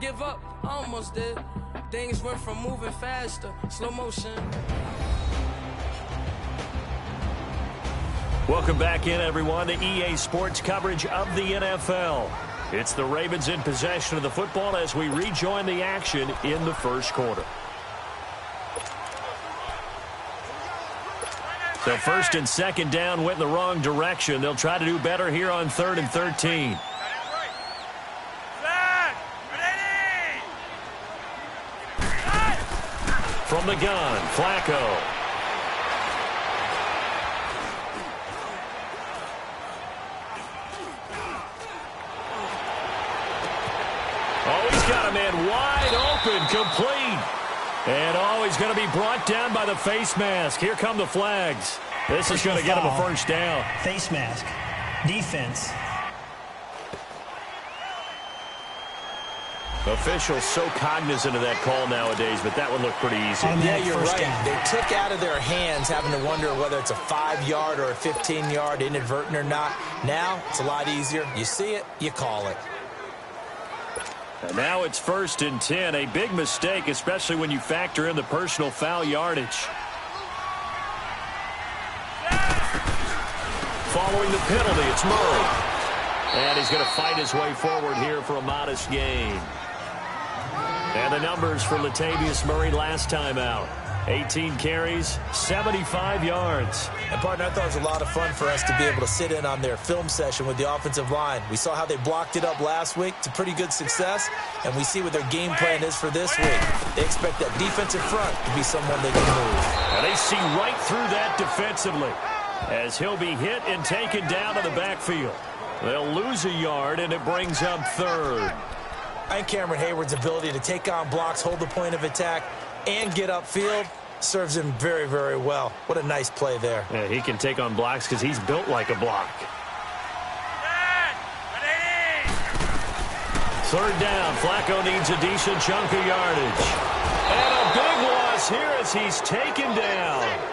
give up, I almost did. Things went from moving faster, slow motion. Welcome back in, everyone, to EA Sports coverage of the NFL. It's the Ravens in possession of the football as we rejoin the action in the first quarter. So first and second down went in the wrong direction. They'll try to do better here on 3rd and 13. From the gun, Flacco. Oh, he's got a man wide open, complete. And he's going to be brought down by the face mask. Here come the flags. This is going to get him a first down. Face mask. Defense. Officials so cognizant of that call nowadays, but that one looked pretty easy. Yeah, you're right. They took out of their hands having to wonder whether it's a 5-yard or a 15-yard, inadvertent or not. Now, it's a lot easier. You see it, you call it. And now it's 1st and 10. A big mistake, especially when you factor in the personal foul yardage. Following the penalty, it's Murray. And he's going to fight his way forward here for a modest gain. And the numbers for Latavius Murray last time out. 18 carries, 75 yards. And, partner, I thought it was a lot of fun for us to be able to sit in on their film session with the offensive line. We saw how they blocked it up last week to pretty good success, and we see what their game plan is for this week. They expect that defensive front to be someone they can move. And they see right through that defensively as he'll be hit and taken down to the backfield. They'll lose a yard, and it brings up 3rd. And Cameron Hayward's ability to take on blocks, hold the point of attack, and get upfield serves him very, very well. What a nice play there. Yeah, he can take on blocks because he's built like a block. 3rd down. Flacco needs a decent chunk of yardage. And a big loss here as he's taken down.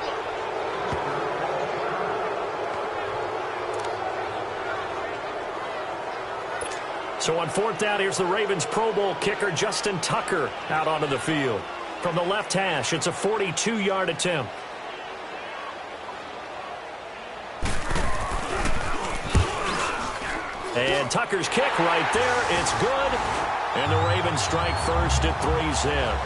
So on 4th down, here's the Ravens Pro Bowl kicker, Justin Tucker, out onto the field. From the left hash, it's a 42-yard attempt. And Tucker's kick right there. It's good. And the Ravens strike first at 3-zip.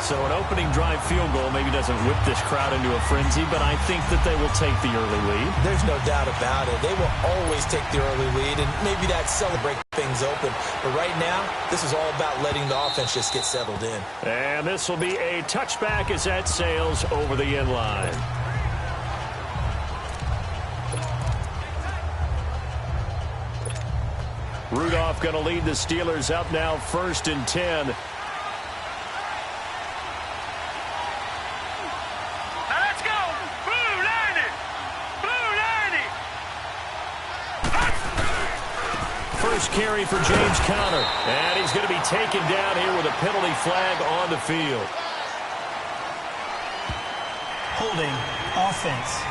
So an opening drive field goal maybe doesn't whip this crowd into a frenzy, but I think that they will take the early lead. There's no doubt about it. They will always take the early lead, and maybe that celebrate things open. But right now, this is all about letting the offense just get settled in. And this will be a touchback as that sails over the end line. Rudolph going to lead the Steelers up now 1st and 10. First carry for James Conner. And he's going to be taken down here with a penalty flag on the field. Holding offense.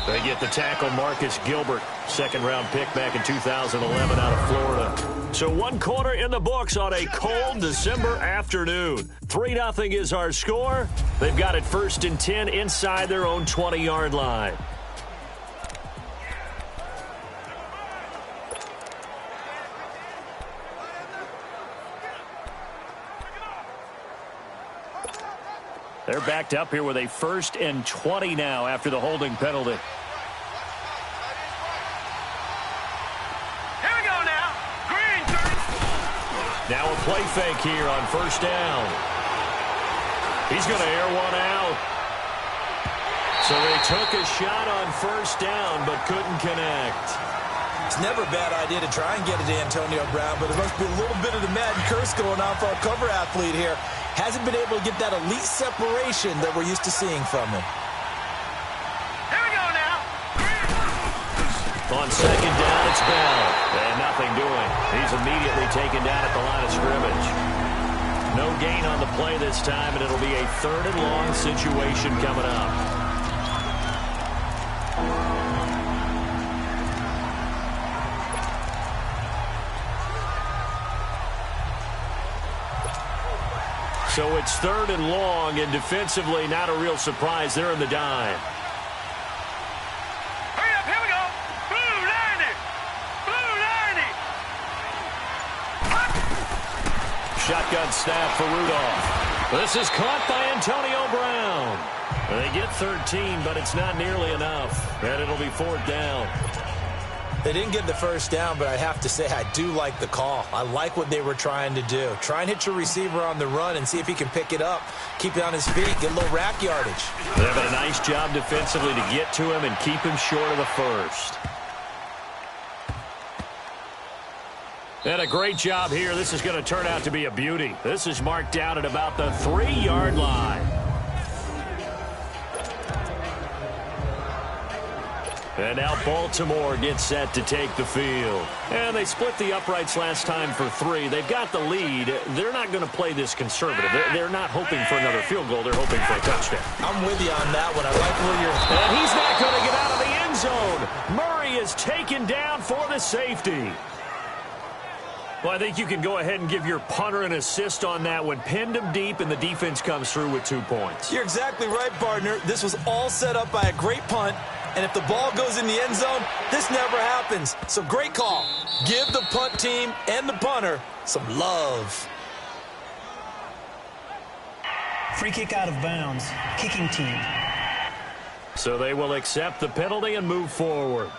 They get the tackle, Marcus Gilbert, 2nd-round pick back in 2011 out of Florida. So 1 quarter in the books on a cold December afternoon. 3-0 is our score. They've got it 1st and 10 inside their own 20-yard line. They're backed up here with a 1st and 20 now after the holding penalty. Here we go now. Green. Now a play fake here on 1st down. He's going to air one out. So they took a shot on 1st down but couldn't connect. It's never a bad idea to try and get it to Antonio Brown, but there must be a little bit of the Madden curse going on for our cover athlete here. Hasn't been able to get that elite separation that we're used to seeing from him. Here we go now. On 2nd down, it's Bell. And nothing doing. He's immediately taken down at the line of scrimmage. No gain on the play this time, and it'll be a 3rd and long situation coming up. So it's 3rd and long, and defensively not a real surprise. They're in the dime. Hurry up, here we go. Blue 90. Blue 90. Shotgun snap for Rudolph. This is caught by Antonio Brown. They get 13, but it's not nearly enough. And it'll be 4th down. They didn't get the first down, but I have to say I do like the call. I like what they were trying to do. Try and hit your receiver on the run and see if he can pick it up. Keep it on his feet, get a little rack yardage. They're having a nice job defensively to get to him and keep him short of the first. And a great job here. This is going to turn out to be a beauty. This is marked down at about the 3-yard line. And now Baltimore gets set to take the field. And they split the uprights last time for 3. They've got the lead. They're not going to play this conservative. They're not hoping for another field goal. They're hoping for a touchdown. I'm with you on that one. I like where you're... And he's not going to get out of the end zone. Murray is taken down for the safety. Well, I think you can go ahead and give your punter an assist on that one. Pinned him deep, and the defense comes through with 2 points. You're exactly right, partner. This was all set up by a great punt. And if the ball goes in the end zone, this never happens. So great call. Give the punt team and the punter some love. Free kick out of bounds. Kicking team. So they will accept the penalty and move forward.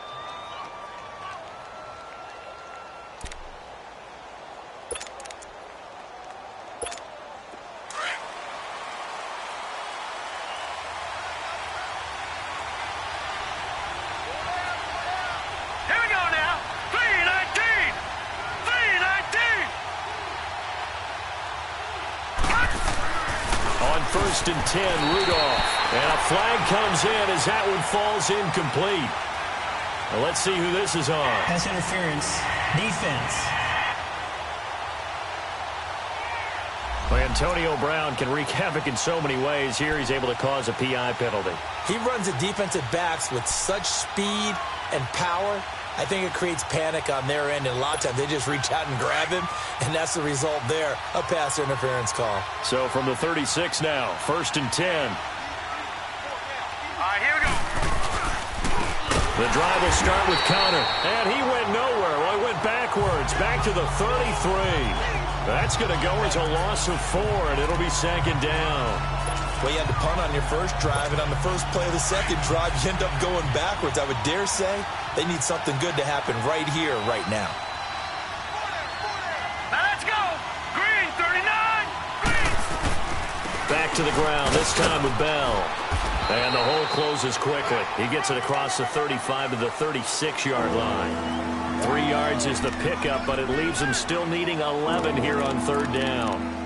First and 10, Rudolph. And a flag comes in as that one falls incomplete. Now let's see who this is on. Pass interference. Defense. Well, Antonio Brown can wreak havoc in so many ways. Here he's able to cause a PI penalty. He runs the defensive backs with such speed and power. I think it creates panic on their end, and a lot of times they just reach out and grab him, and that's the result there, a pass interference call. So from the 36 now, 1st and 10. All right, here we go. The drive will start with Connor, and he went nowhere. Well, he went backwards, back to the 33. That's going to go as a loss of 4, and it'll be 2nd down. Well, you had to punt on your first drive, and on the first play of the second drive, you end up going backwards. I would dare say they need something good to happen right here, right now. Now let's go. Green, 39. Green. Back to the ground, this time with Bell. And the hole closes quickly. He gets it across the 35 to the 36-yard line. 3 yards is the pickup, but it leaves him still needing 11 here on 3rd down.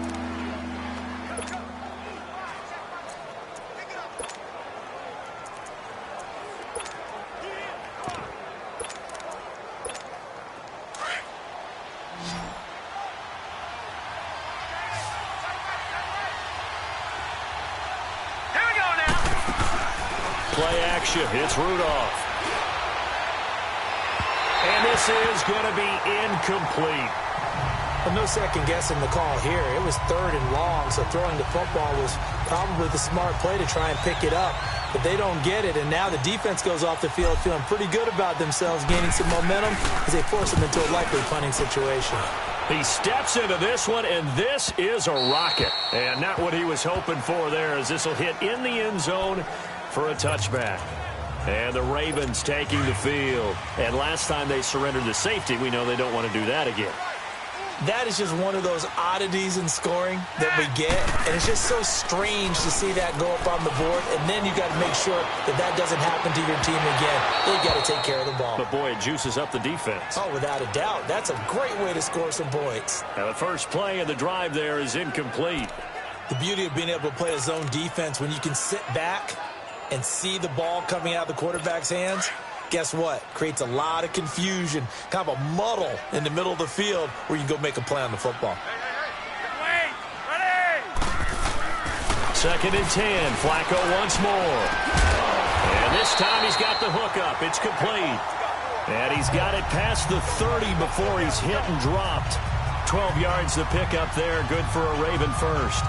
Play action. It's Rudolph. And this is going to be incomplete. Well, no second guessing the call here. It was 3rd and long, so throwing the football was probably the smart play to try and pick it up. But they don't get it, and now the defense goes off the field feeling pretty good about themselves, gaining some momentum as they force them into a likely punting situation. He steps into this one, and this is a rocket. And not what he was hoping for there, as this will hit in the end zone for a touchback. And the Ravens taking the field. And last time they surrendered the safety, we know they don't want to do that again. That is just one of those oddities in scoring that we get. And it's just so strange to see that go up on the board. And then you got to make sure that that doesn't happen to your team again. They got to take care of the ball. But, boy, it juices up the defense. Oh, without a doubt. That's a great way to score some points. Now, the first play of the drive there is incomplete. The beauty of being able to play a zone defense when you can sit back and see the ball coming out of the quarterback's hands, guess what? Creates a lot of confusion, kind of a muddle in the middle of the field where you can go make a play on the football. Wait, ready. 2nd and 10. Flacco once more. And this time he's got the hookup. It's complete. And he's got it past the 30 before he's hit and dropped. 12 yards the pickup there. Good for a Raven first.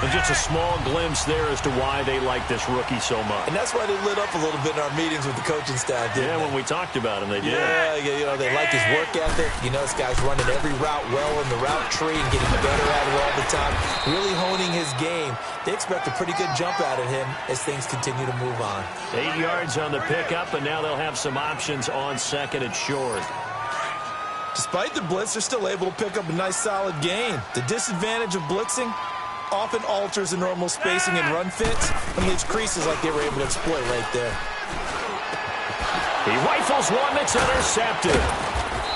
And just a small glimpse there as to why they like this rookie so much. And that's why they lit up a little bit in our meetings with the coaching staff, didn't they? When we talked about him, they did. Yeah, they like his work ethic. This guy's running every route well in the route tree and getting better at it all the time, really honing his game. They expect a pretty good jump out of him as things continue to move on. 8 yards on the pickup, and now they'll have some options on second and short. Despite the blitz, they're still able to pick up a nice, solid gain. The disadvantage of blitzing often alters the normal spacing and run fits and leaves creases like they were able to exploit right there. He rifles one that's intercepted.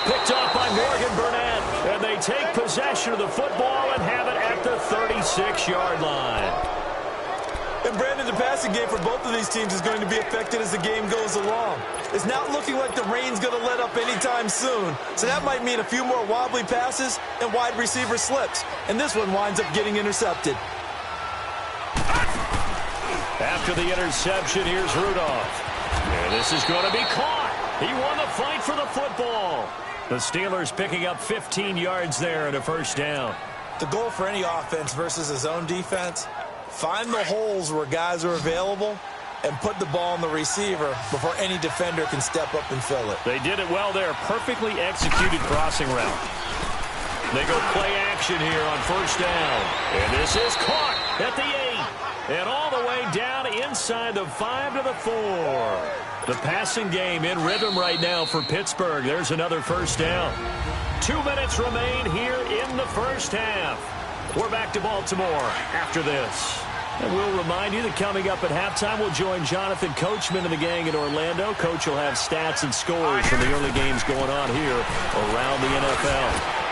Picked off by Morgan Burnett, and they take possession of the football and have it at the 36-yard line. And Brandon, the passing game for both of these teams is going to be affected as the game goes along. It's not looking like the rain's going to let up anytime soon, so that might mean a few more wobbly passes and wide receiver slips, and this one winds up getting intercepted. After the interception, here's Rudolph. And this is going to be caught. He won the fight for the football. The Steelers picking up 15 yards there and a first down. The goal for any offense versus his own defense, find the holes where guys are available and put the ball on the receiver before any defender can step up and fill it. They did it well there. Perfectly executed crossing route. They go play action here on first down. And this is caught at the 8. And all the way down inside the 5 to the 4. The passing game in rhythm right now for Pittsburgh. There's another first down. 2 minutes remain here in the first half. We're back to Baltimore after this. And we'll remind you that coming up at halftime, we'll join Jonathan Coachman and the gang in Orlando. Coach will have stats and scores from the early games going on here around the NFL.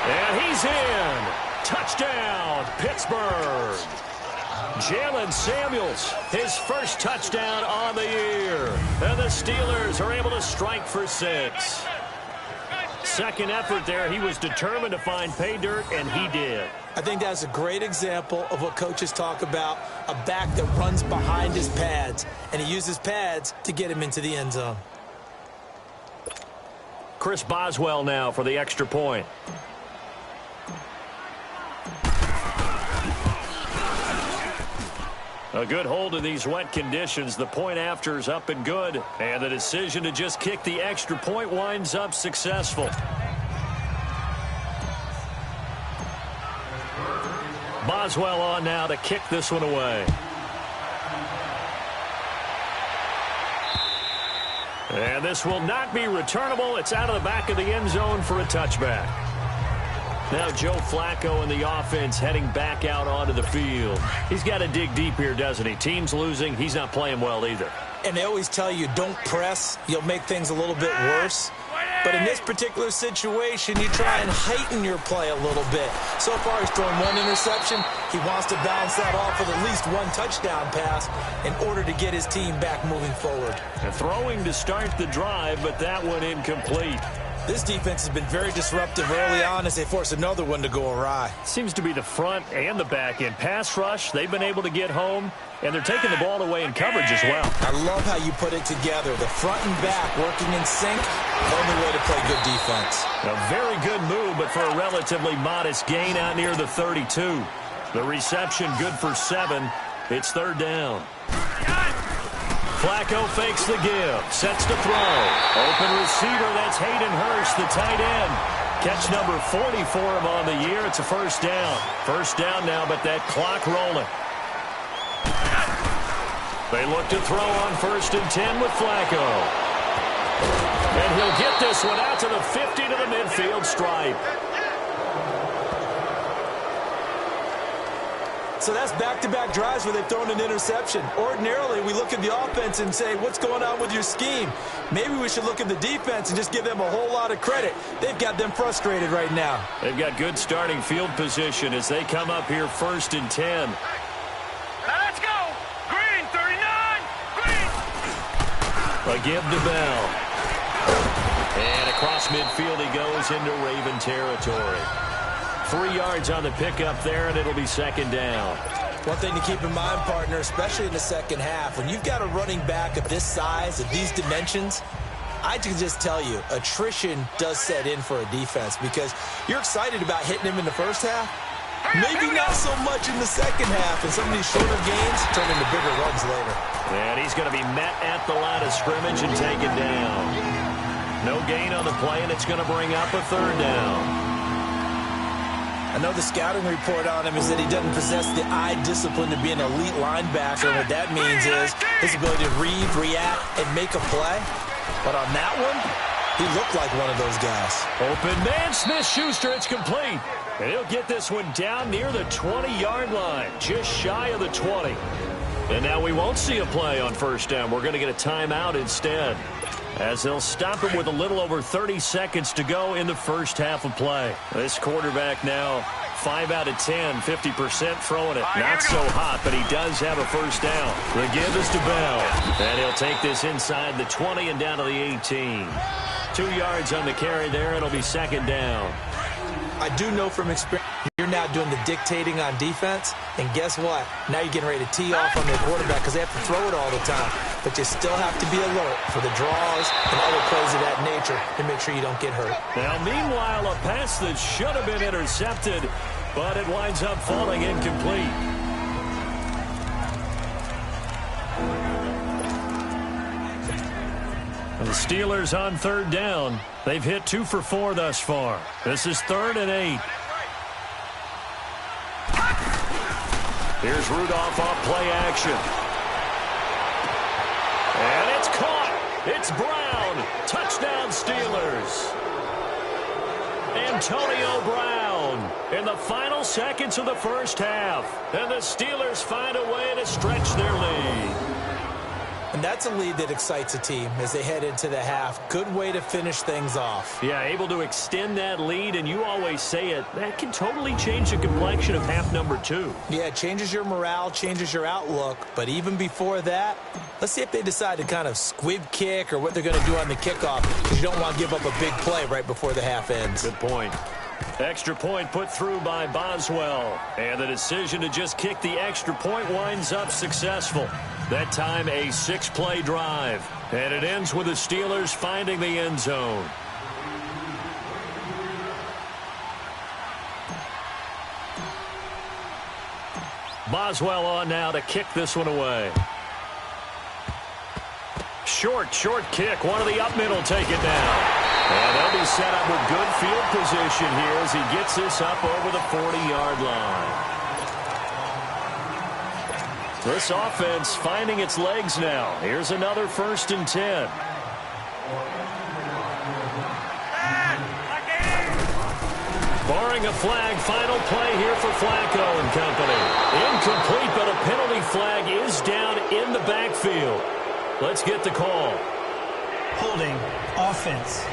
And he's in. Touchdown, Pittsburgh. Jalen Samuels, his first touchdown on the year. And the Steelers are able to strike for 6. Second effort there, he was determined to find pay dirt, and he did. I think that's a great example of what coaches talk about, a back that runs behind his pads, and he uses pads to get him into the end zone. Chris Boswell now for the extra point. A good hold in these wet conditions. The point after is up and good. And the decision to just kick the extra point winds up successful. Boswell on now to kick this one away. And this will not be returnable. It's out of the back of the end zone for a touchback. Now Joe Flacco and the offense heading back out onto the field. He's got to dig deep here, doesn't he? Team's losing. He's not playing well either. And they always tell you, don't press. You'll make things a little bit worse. But in this particular situation, you try and heighten your play a little bit. So far, he's thrown one interception. He wants to bounce that off with at least one touchdown pass in order to get his team back moving forward. And throwing to start the drive, but that one incomplete. This defense has been very disruptive early on as they force another one to go awry. Seems to be the front and the back end. Pass rush, they've been able to get home, and they're taking the ball away in coverage as well. I love how you put it together. The front and back working in sync, only way to play good defense. A very good move, but for a relatively modest gain out near the 32. The reception good for 7. It's third down. Flacco fakes the give, sets to throw. Open receiver, that's Hayden Hurst, the tight end. Catch number 40 for him on the year. It's a first down. First down now, but that clock rolling. They look to throw on 1st and 10 with Flacco. And he'll get this one out to the 50 to the midfield stripe. So that's back-to-back drives where they've thrown an interception. Ordinarily, we look at the offense and say, what's going on with your scheme? Maybe we should look at the defense and just give them a whole lot of credit. They've got them frustrated right now. They've got good starting field position as they come up here 1st and 10. Let's go. Green, 39. Green. A give to Bell. And across midfield he goes into Raven territory. 3 yards on the pickup there, and it'll be second down. One thing to keep in mind, partner, especially in the second half, when you've got a running back of this size, of these dimensions, I can just tell you, attrition does set in for a defense because you're excited about hitting him in the first half, Maybe not so much in the second half, and some of these shorter gains turn into bigger runs later. And he's going to be met at the line of scrimmage and taken down. No gain on the play, and it's going to bring up a third down. I know the scouting report on him is that he doesn't possess the eye discipline to be an elite linebacker. What that means is his ability to read, react, and make a play. But on that one, he looked like one of those guys. Open man, Smith-Schuster, it's complete. And he'll get this one down near the 20-yard line, just shy of the 20. And now we won't see a play on first down. We're going to get a timeout instead, as they'll stop him with a little over 30 seconds to go in the first half of play. This quarterback now 5 out of 10, 50% throwing it. Not so hot, but he does have a first down. The give is to Bell. And he'll take this inside the 20 and down to the 18. 2 yards on the carry there. It'll be second down. I do know from experience you're now doing the dictating on defense, and guess what? Now you're getting ready to tee off on their quarterback because they have to throw it all the time. But you still have to be alert for the draws and other plays of that nature to make sure you don't get hurt. Now, meanwhile, a pass that should have been intercepted, but it winds up falling incomplete. And the Steelers on third down. They've hit 2 for 4 thus far. This is 3rd and 8. Here's Rudolph off play action. And it's caught. It's Brown. Touchdown Steelers. Antonio Brown in the final seconds of the first half. And the Steelers find a way to stretch their lead. And that's a lead that excites a team as they head into the half. Good way to finish things off. Yeah, able to extend that lead, and you always say it, that can totally change the complexion of half number 2. Yeah, it changes your morale, changes your outlook. But even before that, let's see if they decide to kind of squib kick or what they're going to do on the kickoff, because you don't want to give up a big play right before the half ends. Good point. Extra point put through by Boswell. And the decision to just kick the extra point winds up successful. That time a 6-play drive. And it ends with the Steelers finding the end zone. Boswell on now to kick this one away. Short kick. One of the up middle take it down. And they'll be set up with good field position here as he gets this up over the 40-yard line. This offense finding its legs now. Here's another 1st and 10. Barring a flag, final play here for Flacco and company. Incomplete, but a penalty flag is down in the backfield. Let's get the call. Holding offense.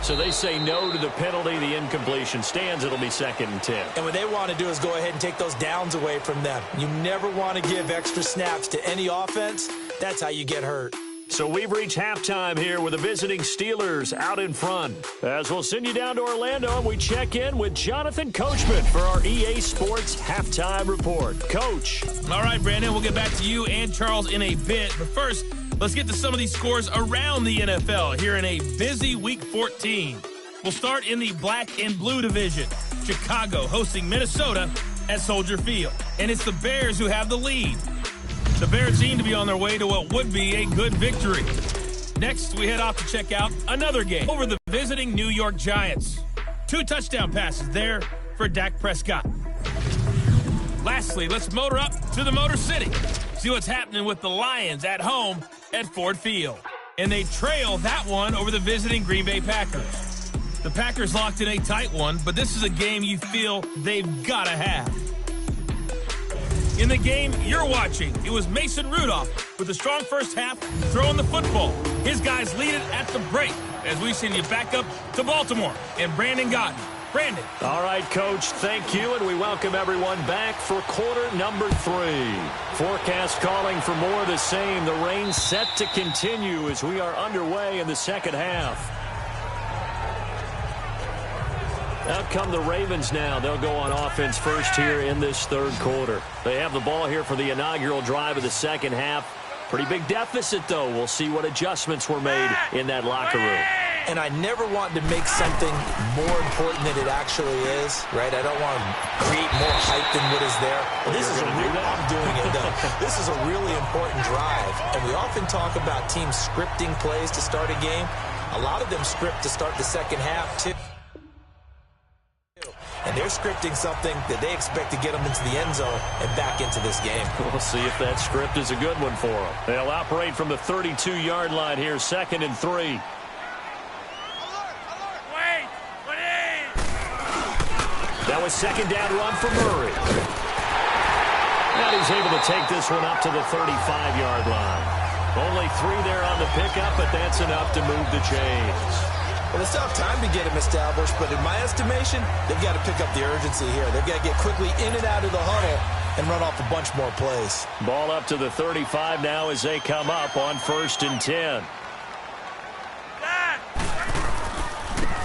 So they say no to the penalty. The incompletion stands. It'll be 2nd and 10. And what they want to do is go ahead and take those downs away from them. You never want to give extra snaps to any offense. That's how you get hurt. So we've reached halftime here with the visiting Steelers out in front. As we'll send you down to Orlando, and we check in with Jonathan Coachman for our EA Sports Halftime Report. Coach. All right, Brandon, we'll get back to you and Charles in a bit. But first, let's get to some of these scores around the NFL here in a busy Week 14. We'll start in the black and blue division. Chicago hosting Minnesota at Soldier Field. And it's the Bears who have the lead. The Bears seem to be on their way to what would be a good victory. Next, we head off to check out another game over the visiting New York Giants. 2 touchdown passes there for Dak Prescott. Lastly, let's motor up to the Motor City. See what's happening with the Lions at home at Ford Field. And they trail that one over the visiting Green Bay Packers. The Packers locked in a tight one, but this is a game you feel they've got to have. In the game you're watching, it was Mason Rudolph with a strong first half throwing the football. His guys lead it at the break as we send you back up to Baltimore and Brandon Gotten. Brandon. All right, Coach, thank you, and we welcome everyone back for quarter number 3. Forecast calling for more of the same. The rain set to continue as we are underway in the second half. Out come the Ravens now. They'll go on offense first here in this third quarter. They have the ball here for the inaugural drive of the second half. Pretty big deficit, though. We'll see what adjustments were made in that locker room. and I never want to make something more important than it actually is, right? I don't want to create more hype than what is there. But this is I'm doing it, though. This is a really important drive, and we often talk about teams scripting plays to start a game. A lot of them script to start the second half, too. And they're scripting something that they expect to get them into the end zone and back into this game. We'll see if that script is a good one for them. They'll operate from the 32-yard line here, 2nd and 3. That was 2nd down run for Murray. And he's able to take this one up to the 35-yard line. Only 3 there on the pickup, but that's enough to move the chains. Well, it's tough time to get him established, but in my estimation, they've got to pick up the urgency here. They've got to get quickly in and out of the huddle and run off a bunch more plays. Ball up to the 35 now as they come up on 1st and 10.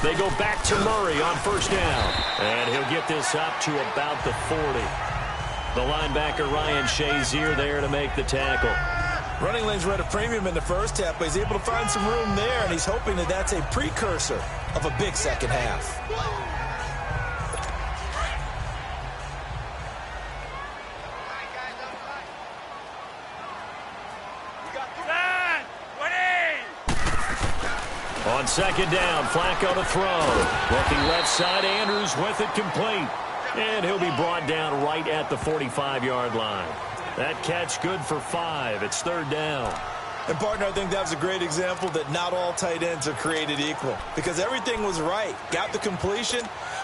They go back to Murray on 1st down. And he'll get this up to about the 40. The linebacker Ryan Shazier there to make the tackle. Running lanes were at a premium in the first half, but he's able to find some room there, and he's hoping that that's a precursor of a big second half. On 2nd down, Flacco to throw. Looking left side, Andrews with it complete. And he'll be brought down right at the 45-yard line. That catch good for 5. It's 3rd down. And, partner, I think that was a great example that not all tight ends are created equal. Because everything was right. Got the completion,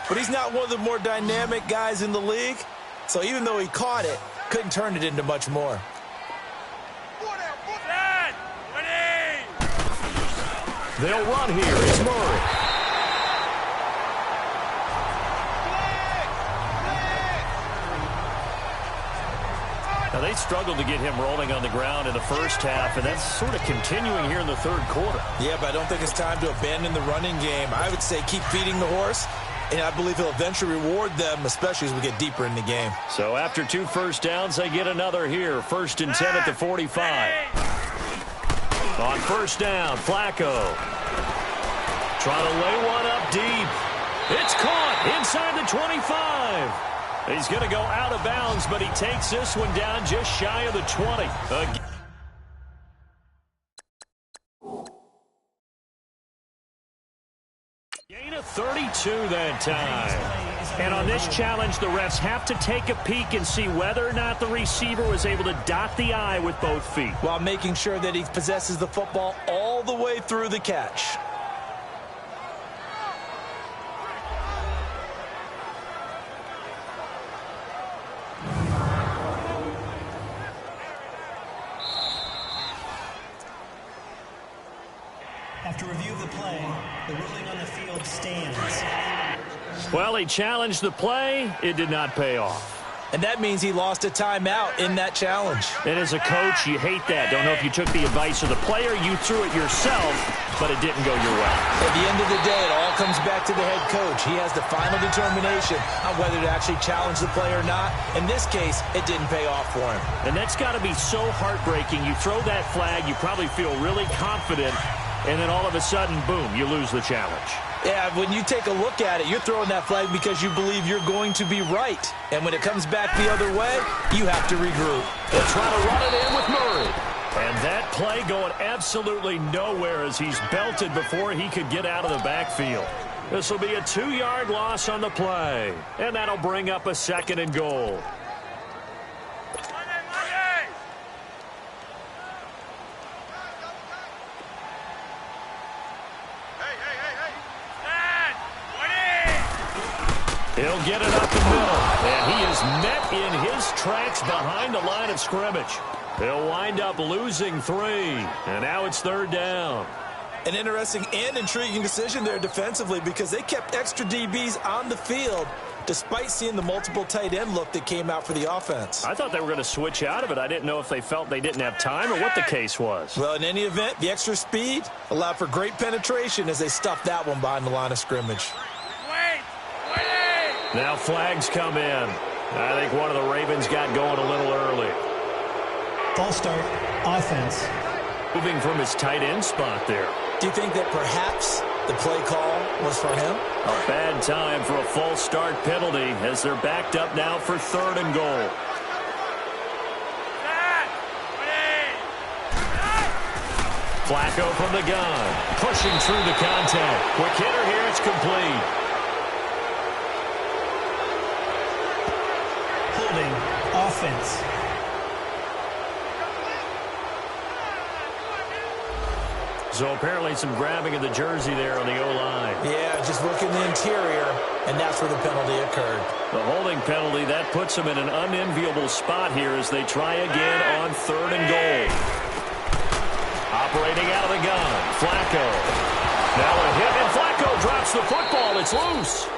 but he's not one of the more dynamic guys in the league. So even though he caught it, couldn't turn it into much more. They'll run here. It's Murray. Now, they struggled to get him rolling on the ground in the first half, and that's sort of continuing here in the 3rd quarter. Yeah, but I don't think it's time to abandon the running game. I would say keep feeding the horse, and I believe he'll eventually reward them, especially as we get deeper in the game. So after 2 first downs, they get another here. 1st and 10 at the 45. On 1st down, Flacco. Trying to lay one up deep. It's caught inside the 25. He's going to go out of bounds, but he takes this one down just shy of the 20. Gain of 32 that time. And on this challenge, the refs have to take a peek and see whether or not the receiver was able to dot the I with both feet, while making sure that he possesses the football all the way through the catch. After review of the play, the ruling on the field stands. Well, he challenged the play. It did not pay off. And that means he lost a timeout in that challenge. And as a coach, you hate that. Don't know if you took the advice of the player. You threw it yourself, but it didn't go your way. At the end of the day, it all comes back to the head coach. He has the final determination on whether to actually challenge the play or not. In this case, it didn't pay off for him. And that's got to be so heartbreaking. You throw that flag, you probably feel really confident, and then all of a sudden, boom, you lose the challenge. Yeah, when you take a look at it, you're throwing that flag because you believe you're going to be right. And when it comes back the other way, you have to regroup. They'll try to run it in with Murray. And that play going absolutely nowhere as he's belted before he could get out of the backfield. This will be a 2-yard loss on the play. And that'll bring up a 2nd and goal. He'll get it up the middle, and he is met in his tracks behind the line of scrimmage. He'll wind up losing 3, and now it's 3rd down. An interesting and intriguing decision there defensively because they kept extra DBs on the field despite seeing the multiple tight end look that came out for the offense. I thought they were going to switch out of it. I didn't know if they felt they didn't have time or what the case was. Well, in any event, the extra speed allowed for great penetration as they stuffed that one behind the line of scrimmage. Now flags come in. I think one of the Ravens got going a little early. False start, offense. Moving from his tight end spot there. Do you think that perhaps the play call was for him. A bad time for a false start penalty as they're backed up now for 3rd and goal. Flacco from the gun, pushing through the contact. Quick hitter here, it's complete. Holding. Offense. So apparently some grabbing of the jersey there on the O-line. Yeah, just look in the interior, and that's where the penalty occurred. The holding penalty, that puts them in an unenviable spot here as they try again on 3rd and goal. Operating out of the gun, Flacco. Now a hit, and Flacco drops the football. It's loose.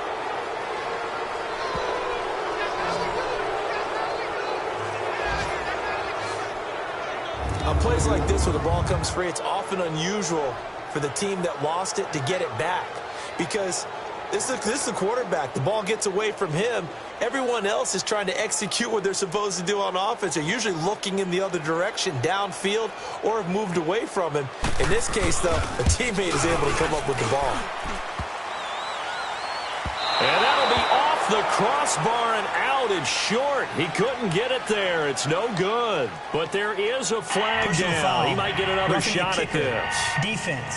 On plays like this where the ball comes free, it's often unusual for the team that lost it to get it back. Because this is the quarterback. The ball gets away from him. Everyone else is trying to execute what they're supposed to do on offense. They're usually looking in the other direction, downfield, or have moved away from him. In this case, though, a teammate is able to come up with the ball. And that'll be off the crossbar and out. It's short. He couldn't get it there. It's no good. But there is a flag Personal down. foul. He might get another Roughing the shot at kicker. this. Defense.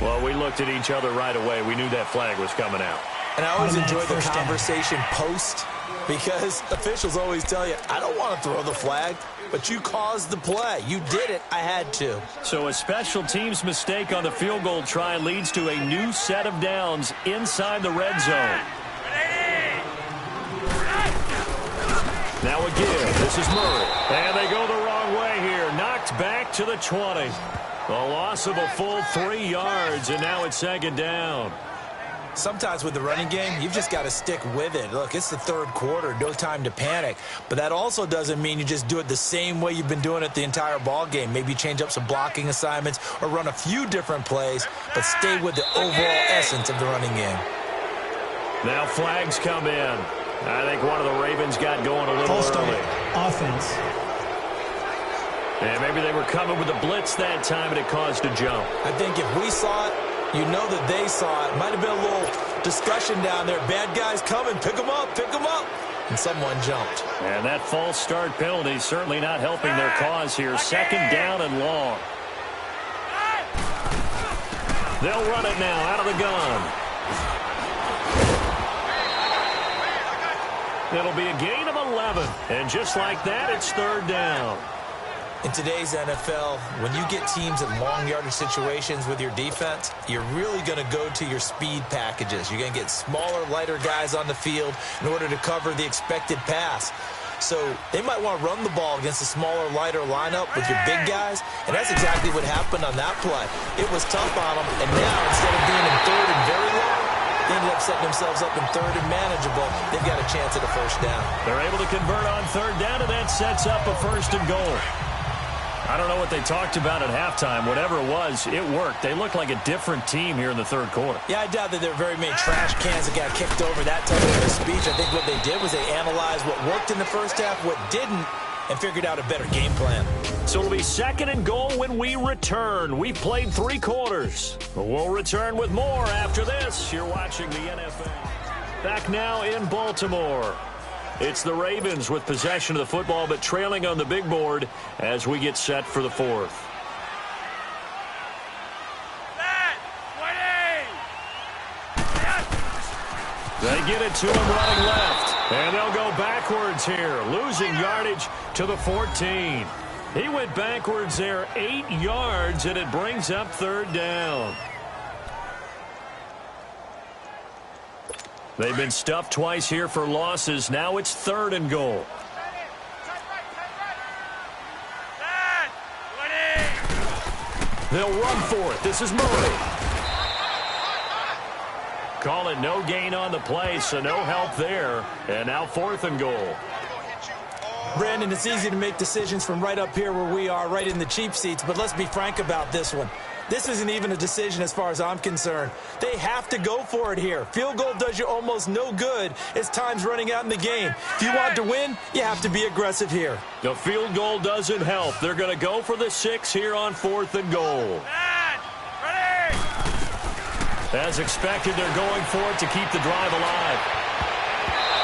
Well, we looked at each other right away. We knew that flag was coming out. And I always Automatic enjoy the first down. conversation post, because officials always tell you, I don't want to throw the flag, but you caused the play. You did it. I had to. So a special teams mistake on the field goal try leads to a new set of downs inside the red zone. Now again, this is Murray. And they go the wrong way here. Knocked back to the 20. A loss of a full 3 yards, and now it's 2nd down. Sometimes with the running game, you've just got to stick with it. Look, it's the 3rd quarter, no time to panic. But that also doesn't mean you just do it the same way you've been doing it the entire ball game. Maybe change up some blocking assignments or run a few different plays, but stay with the overall essence of the running game. Now flags come in. I think one of the Ravens got going a little Full start. early. Offense. And maybe they were coming with a blitz that time, and it caused a jump. I think if we saw it, you know that they saw it. Might have been a little discussion down there. Bad guys coming. Pick them up. Pick them up. And someone jumped. And that false start penalty certainly not helping their cause here. 2nd down and long. They'll run it now out of the gun. It'll be a gain of 11. And just like that, it's 3rd down. In today's NFL, when you get teams in long yardage situations with your defense, you're really going to go to your speed packages. You're going to get smaller, lighter guys on the field in order to cover the expected pass. So they might want to run the ball against a smaller, lighter lineup with your big guys, and that's exactly what happened on that play. It was tough on them, and now instead of being in 3rd and very long, they ended up setting themselves up in 3rd and manageable. They've got a chance at a 1st down. They're able to convert on 3rd down, and that sets up a 1st and goal. I don't know what they talked about at halftime. Whatever it was, it worked. They looked like a different team here in the 3rd quarter. Yeah, I doubt that there were very many trash cans that got kicked over that type of a speech. I think what they did was they analyzed what worked in the first half, what didn't, and figured out a better game plan. So it'll be 2nd and goal when we return. We've played 3 quarters. We'll return with more after this. You're watching the NFL. Back now in Baltimore. It's the Ravens with possession of the football, but trailing on the big board as we get set for the 4th. They get it to him running left, and they'll go backwards here, losing yardage to the 14. He went backwards there 8 yards, and it brings up 3rd down. They've been stuffed twice here for losses. Now it's 3rd and goal. They'll run for it. This is Murray. Call it no gain on the play, so no help there. And now 4th and goal. Brandon, it's easy to make decisions from right up here where we are, right in the cheap seats, but let's be frank about this one. This isn't even a decision as far as I'm concerned. They have to go for it here. Field goal does you almost no good as time's running out in the game. If you want to win, you have to be aggressive here. The field goal doesn't help. They're going to go for the 6 here on 4th and goal. Ready! As expected, they're going for it to keep the drive alive.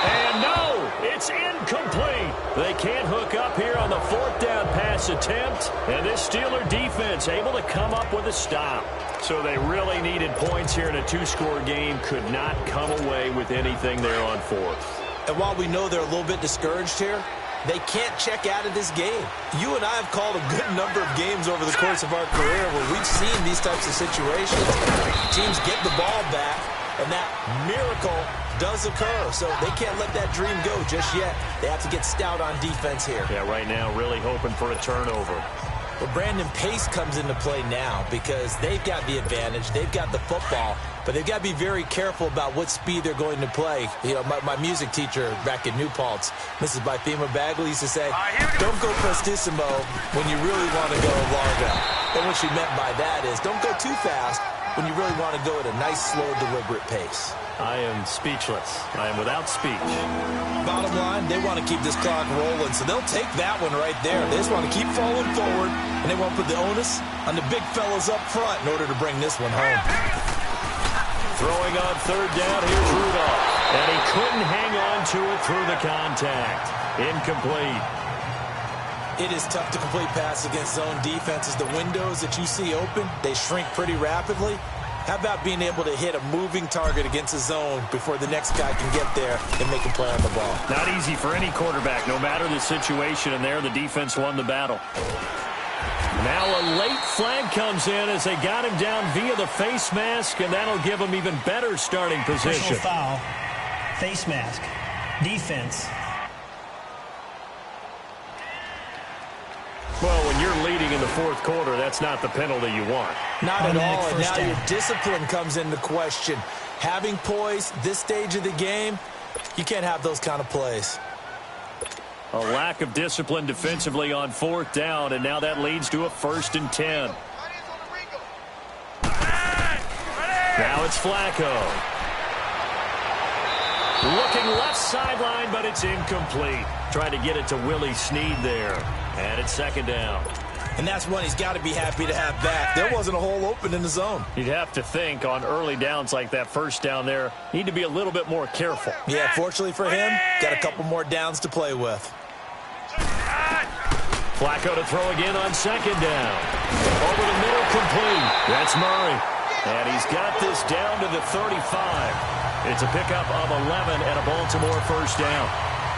And no, it's incomplete. They can't hook up here on the 4th down pass attempt. And this Steeler defense able to come up with a stop. So they really needed points here in a 2-score game. Could not come away with anything there on 4th. And while we know they're a little bit discouraged here, they can't check out of this game. You and I have called a good number of games over the course of our career where we've seen these types of situations. Teams get the ball back, and that miracle does occur. So they can't let that dream go just yet. They have to get stout on defense here. Yeah, right now really hoping for a turnover. Well, Brandon, pace comes into play now because they've got the advantage. They've got the football, but they've got to be very careful about what speed they're going to play. You know, my music teacher back in New Paltz, Mrs. Bythema Bagley, used to say, don't go prestissimo when you really want to go largo. And what she meant by that is don't go too fast when you really want to go at a nice, slow, deliberate pace. I am speechless. I am without speech. Bottom line, they want to keep this clock rolling, so they'll take that one right there. They just want to keep falling forward, and they want to put the onus on the big fellas up front in order to bring this one home. Throwing on 3rd down, here's Rudolph. And he couldn't hang on to it through the contact. Incomplete. It is tough to complete pass against zone defenses. The windows that you see open, they shrink pretty rapidly. How about being able to hit a moving target against a zone before the next guy can get there and make a play on the ball? Not easy for any quarterback, no matter the situation, and there the defense won the battle. Now a late flag comes in as they got him down via the face mask, and that'll give him even better starting position. Personal foul, face mask, defense. Well, when you're leading in the 4th quarter, that's not the penalty you want. Not at all, and now down. your discipline comes into question. Having poise this stage of the game, you can't have those kind of plays. A lack of discipline defensively on 4th down, and now that leads to a 1st and 10. Now it's Flacco. Looking left sideline, but it's incomplete. Trying to get it to Willie Snead there. And it's 2nd down. And that's one he's got to be happy to have back. There wasn't a hole open in the zone. You'd have to think on early downs like that 1st down there, need to be a little bit more careful. Yeah, fortunately for him, got a couple more downs to play with. Flacco to throw again on 2nd down. Over the middle, complete. That's Murray. And he's got this down to the 35. It's a pickup of 11 and a Baltimore 1st down.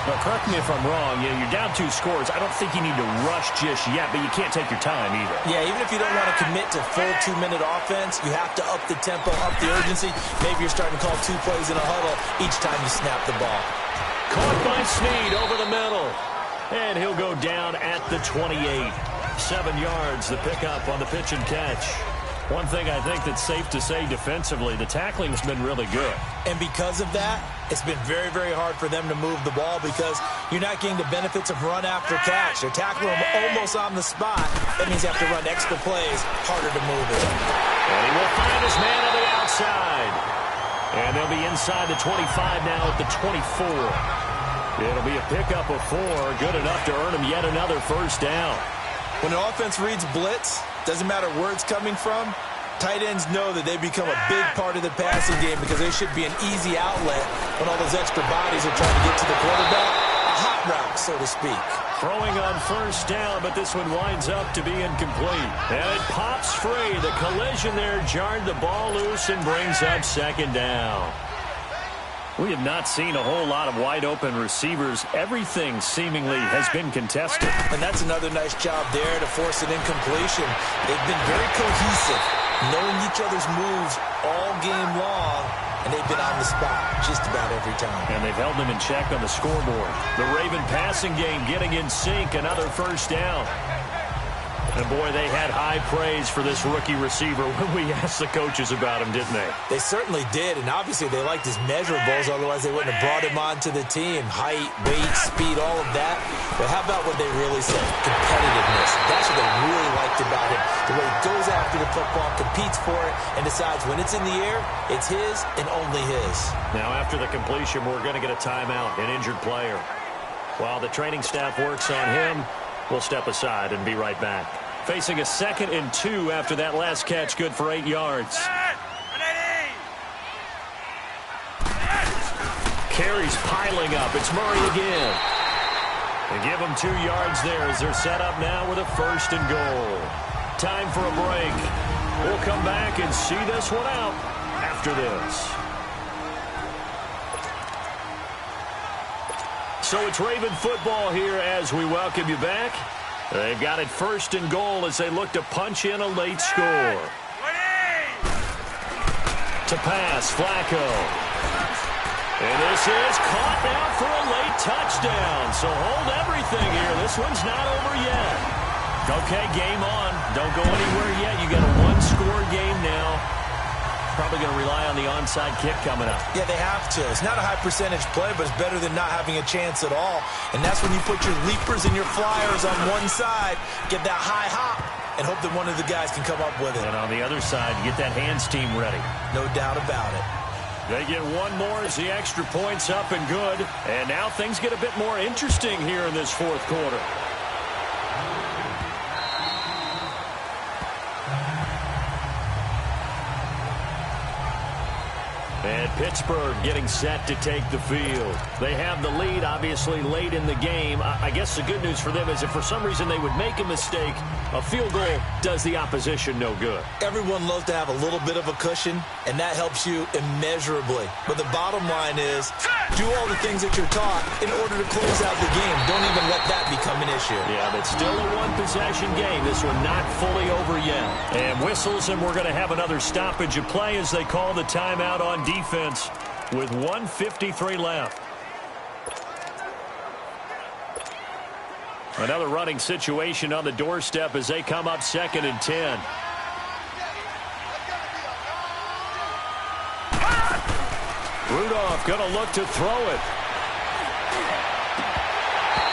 Now, correct me if I'm wrong. You're down 2 scores. I don't think you need to rush just yet, but you can't take your time either. Yeah, even if you don't want to commit to full 2-minute offense, you have to up the tempo, up the urgency. Maybe you're starting to call 2 plays in a huddle each time you snap the ball. Caught by Snead over the middle. And he'll go down at the 28. 7 yards, the pickup on the pitch and catch. One thing I think that's safe to say defensively, the tackling's been really good. And because of that, it's been very, very hard for them to move the ball because you're not getting the benefits of run after catch. They're tackling them almost on the spot. That means you have to run extra plays, harder to move it. And he will find his man on the outside. And they'll be inside the 25 now at the 24. It'll be a pickup of 4, good enough to earn him yet another 1st down. When an offense reads blitz, doesn't matter where it's coming from, tight ends know that they become a big part of the passing game because they should be an easy outlet when all those extra bodies are trying to get to the quarterback. A hot route, so to speak. Throwing on 1st down, but this one winds up to be incomplete. And it pops free. The collision there jarred the ball loose and brings up 2nd down. We have not seen a whole lot of wide-open receivers. Everything seemingly has been contested. And that's another nice job there to force an incompletion. They've been very cohesive, knowing each other's moves all game long, and they've been on the spot just about every time. And they've held them in check on the scoreboard. The Raven passing game getting in sync, another 1st down. And, boy, they had high praise for this rookie receiver when we asked the coaches about him, didn't they? They certainly did, and obviously they liked his measurables, otherwise they wouldn't have brought him onto the team. Height, weight, speed, all of that. But how about what they really said? Competitiveness. That's what they really liked about him. The way he goes after the football, competes for it, and decides when it's in the air, it's his and only his. Now, after the completion, we're going to get a timeout, an injured player. While the training staff works on him, we'll step aside and be right back. Facing a 2nd and 2 after that last catch, good for 8 yards. Carries piling up. It's Murray again. They give him 2 yards there as they're set up now with a 1st and goal. Time for a break. We'll come back and see this one out after this. So it's Raven football here as we welcome you back. They've got it 1st and goal as they look to punch in a late score. To pass, Flacco. And this is caught now for a late touchdown. So hold everything here. This one's not over yet. Okay, game on. Don't go anywhere yet. You got a 1-score game now. Probably going to rely on the onside kick coming up. Yeah, they have to. It's not a high percentage play, but it's better than not having a chance at all. And that's when you put your leapers and your flyers on one side, get that high hop, and hope that one of the guys can come up with it. And on the other side, get that hands team ready. No doubt about it. They get one more as the extra point's up and good. And now things get a bit more interesting here in this 4th quarter. And Pittsburgh getting set to take the field. They have the lead, obviously, late in the game. I guess the good news for them is if for some reason they would make a mistake, a field goal does the opposition no good. Everyone loves to have a little bit of a cushion, and that helps you immeasurably. But the bottom line is, do all the things that you're taught in order to close out the game. Don't even let that become an issue. Yeah, but still a one-possession game. This one not fully over yet. And whistles, and we're going to have another stoppage of play as they call the timeout on defense with 1:53 left. Another running situation on the doorstep as they come up 2nd and 10. Rudolph going to look to throw it.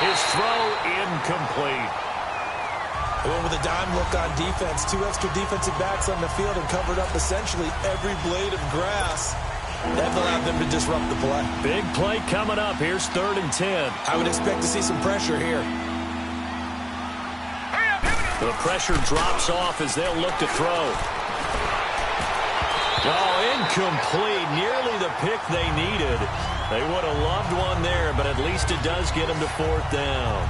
His throw incomplete. They went with a dime look on defense. 2 extra defensive backs on the field and covered up essentially every blade of grass. That allowed them to disrupt the play. Big play coming up. Here's 3rd and 10. I would expect to see some pressure here. The pressure drops off as they'll look to throw. Oh, incomplete. Nearly the pick they needed. They would have loved one there, but at least it does get them to 4th down.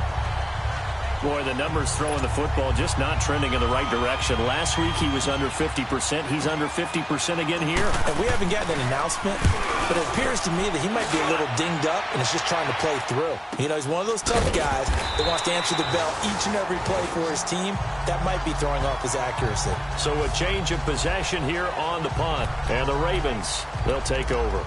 Boy, the numbers throwing the football just not trending in the right direction. Last week he was under 50%. He's under 50% again here. And we haven't gotten an announcement, but it appears to me that he might be a little dinged up and is just trying to play through. You know, he's one of those tough guys that wants to answer the bell each and every play for his team. That might be throwing off his accuracy. So a change of possession here on the punt. And the Ravens, they'll take over.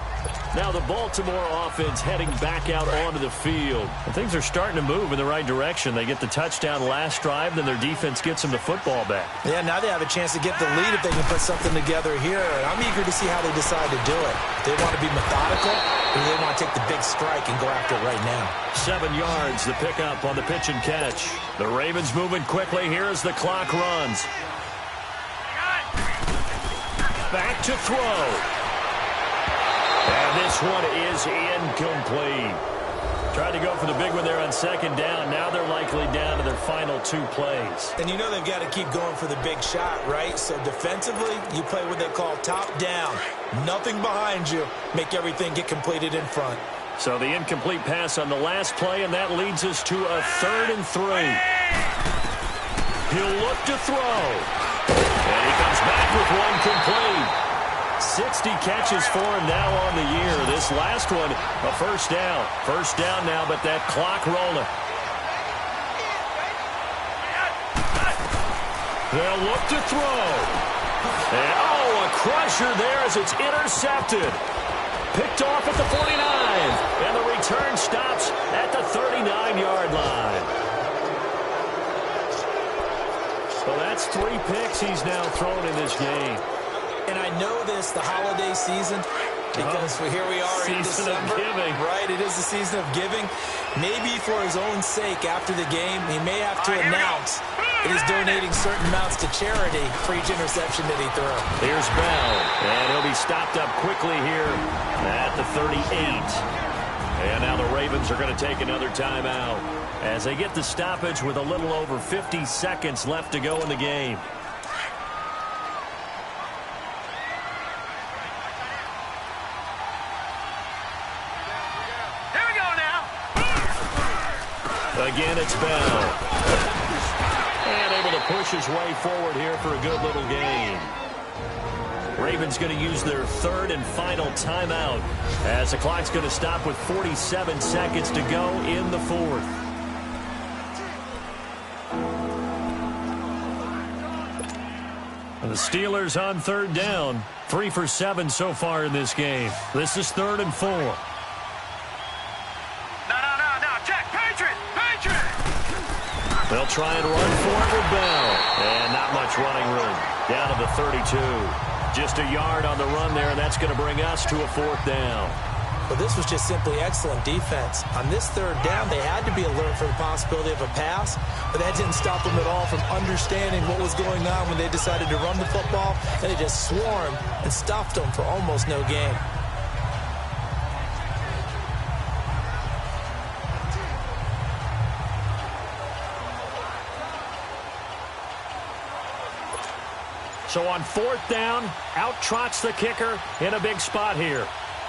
Now the Baltimore offense heading back out onto the field. And things are starting to move in the right direction. They get the touchdown last drive, then their defense gets them the football back. Yeah, now they have a chance to get the lead if they can put something together here. And I'm eager to see how they decide to do it. They want to be methodical, or they want to take the big strike and go after it right now. 7 yards, the pickup on the pitch and catch. The Ravens moving quickly here as the clock runs. Back to throw. And this one is incomplete. Tried to go for the big one there on 2nd down. Now they're likely down to their final 2 plays. And you know they've got to keep going for the big shot, right? So defensively, you play what they call top down. Nothing behind you. Make everything get completed in front. So the incomplete pass on the last play, and that leads us to a 3rd and 3. He'll look to throw. And he comes back with one complete. 60 catches for him now on the year. This last one, a 1st down. 1st down now, but that clock rolling. They'll look to throw. And, a crusher there as it's intercepted. Picked off at the 49. And the return stops at the 39-yard line. Well, that's 3 picks he's now thrown in this game. And I know this, the holiday season, because here we are in December. Season of giving. Right, it is the season of giving. Maybe for his own sake, after the game, he may have to announce that he's donating certain amounts to charity for each interception that he threw. Here's Bell, and he'll be stopped up quickly here at the 38. And now the Ravens are going to take another timeout as they get the stoppage with a little over 50 seconds left to go in the game. Here we go now. Again, it's Bell. And able to push his way forward here for a good little gain. Ravens going to use their 3rd and final timeout as the clock's going to stop with 47 seconds to go in the 4th. And the Steelers on 3rd down. 3 for 7 so far in this game. This is 3rd and 4. No. Check. Patriot. They'll try and run for it with Bell. And not much running room. Down to the 32. Just a yard on the run there, and that's going to bring us to a 4th down. Well, this was just simply excellent defense. On this 3rd down, they had to be alert for the possibility of a pass, but that didn't stop them at all from understanding what was going on when they decided to run the football, and they just swarmed and stuffed them for almost no gain. So on 4th down, out trots the kicker in a big spot here.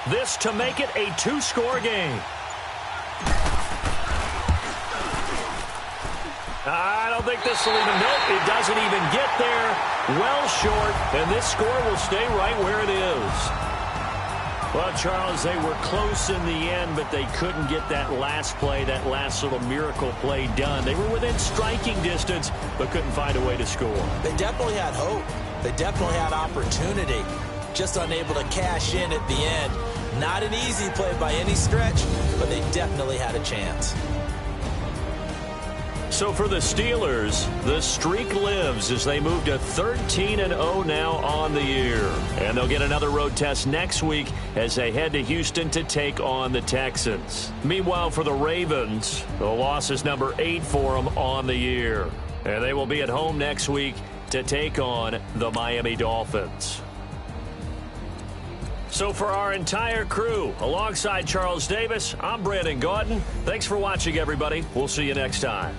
This to make it a 2-score game. I don't think this will even, nope, it doesn't even get there. Well short, and this score will stay right where it is. Well, Charles, they were close in the end, but they couldn't get that last play, that last little miracle play done. They were within striking distance, but couldn't find a way to score. They definitely had hope. They definitely had opportunity. Just unable to cash in at the end. Not an easy play by any stretch, but they definitely had a chance. So for the Steelers, the streak lives as they move to 13-0 now on the year. And they'll get another road test next week as they head to Houston to take on the Texans. Meanwhile, for the Ravens, the loss is number 8 for them on the year. And they will be at home next week to take on the Miami Dolphins. So for our entire crew, alongside Charles Davis, I'm Brandon Gaudin. Thanks for watching, everybody. We'll see you next time.